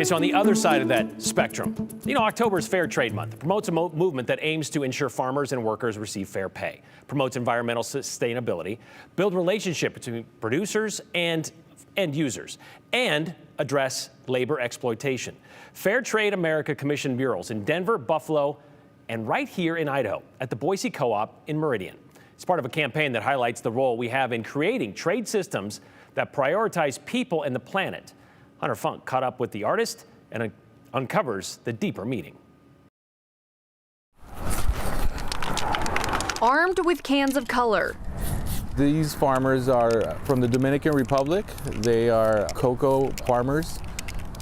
Okay, so on the other side of that spectrum, October is Fair Trade Month. It promotes a movement that aims to ensure farmers and workers receive fair pay, promotes environmental sustainability, build relationship between producers and end users, and address labor exploitation. Fair Trade America commissioned murals in Denver, Buffalo, and right here in Idaho at the Boise Co-op in Meridian. It's part of a campaign that highlights the role we have in creating trade systems that prioritize people and the planet. Hunter Funk caught up with the artist and uncovers the deeper meaning. Armed with cans of color. These farmers are from the Dominican Republic. They are cocoa farmers.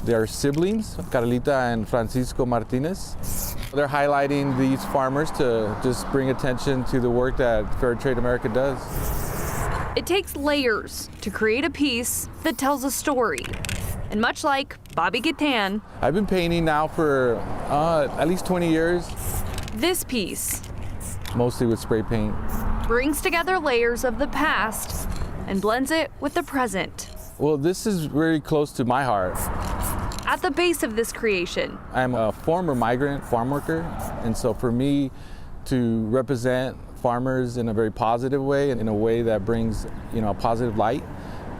They are siblings, Carlita and Francisco Martinez. They're highlighting these farmers to just bring attention to the work that Fair Trade America does. It takes layers to create a piece that tells a story. And much like Bobby Gaytan, I've been painting now for at least 20 years. This piece, mostly with spray paint, brings together layers of the past and blends it with the present. Well, this is very close to my heart. At the base of this creation, I'm a former migrant farm worker, and so for me to represent farmers in a very positive way and in a way that brings, a positive light,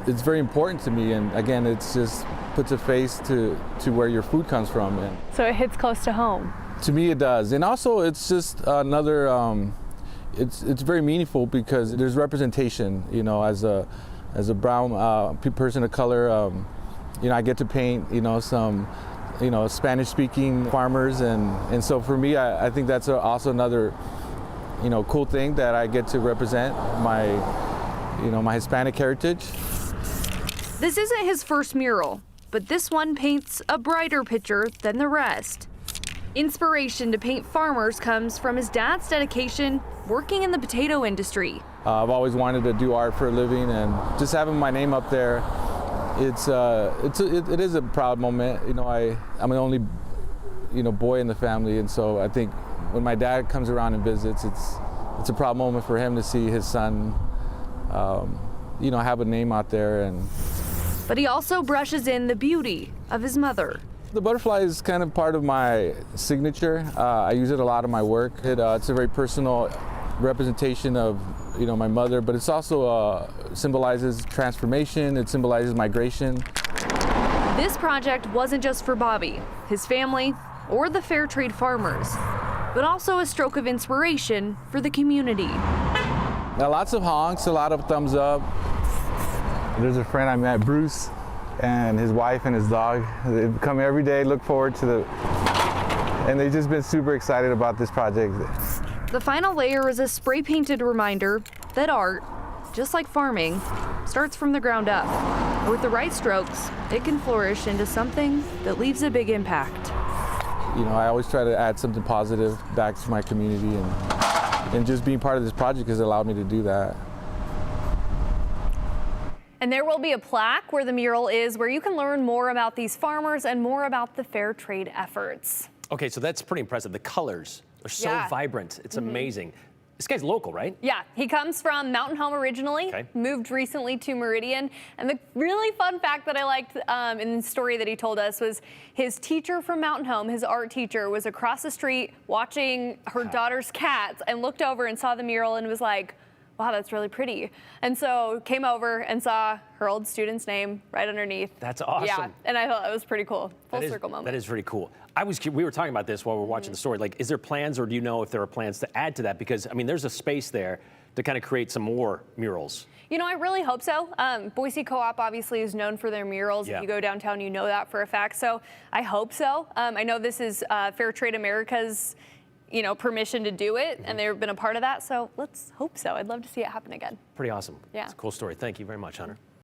it's very important to me. And again, it's just puts a face to where your food comes from. And so it hits close to home. To me, it does. And also, it's just another. It's very meaningful because there's representation. As a brown person of color, I get to paint. Some, Spanish-speaking farmers, and so for me, I think that's also another, cool thing that I get to represent my, my Hispanic heritage. This isn't his first mural, but this one paints a brighter picture than the rest. Inspiration to paint farmers comes from his dad's dedication working in the potato industry. I've always wanted to do art for a living, and just having my name up there, it is a proud moment. I'm the only, boy in the family, and so I think when my dad comes around and visits, it's a proud moment for him to see his son, have a name out there. But he also brushes in the beauty of his mother. The butterfly is kind of part of my signature. I use it a lot in my work. It's a very personal representation of, my mother, but it's also symbolizes transformation. It symbolizes migration. This project wasn't just for Bobby, his family, or the fair trade farmers, but also a stroke of inspiration for the community. Now, lots of honks, a lot of thumbs up. There's a friend I met, Bruce, and his wife and his dog. They come every day, look forward to and they've just been super excited about this project. The final layer is a spray-painted reminder that art, just like farming, starts from the ground up. With the right strokes, it can flourish into something that leaves a big impact. I always try to add something positive back to my community, and just being part of this project has allowed me to do that. And there will be a plaque where the mural is, where you can learn more about these farmers and more about the fair trade efforts. Okay, so that's pretty impressive. The colors are so vibrant. It's amazing. This guy's local, right? Yeah, he comes from Mountain Home originally, moved recently to Meridian. And the really fun fact that I liked in the story that he told us was his teacher from Mountain Home, his art teacher, was across the street watching her daughter's cats and looked over and saw the mural and was like, wow, that's really pretty. And so came over and saw her old student's name right underneath. That's awesome. Yeah, and I thought that was pretty cool. Full circle moment. That is pretty cool. We were talking about this while we were watching the story. Like, is there plans, or do you know if there are plans to add to that? Because, there's a space there to kind of create some more murals. I really hope so. Boise Co-op obviously is known for their murals. Yeah. If you go downtown, you know that for a fact. So I hope so. I know this is Fair Trade America's permission to do it, and they've been a part of that, so let's hope so. I'd love to see it happen again. Pretty awesome. Yeah. It's a cool story. Thank you very much, Hunter.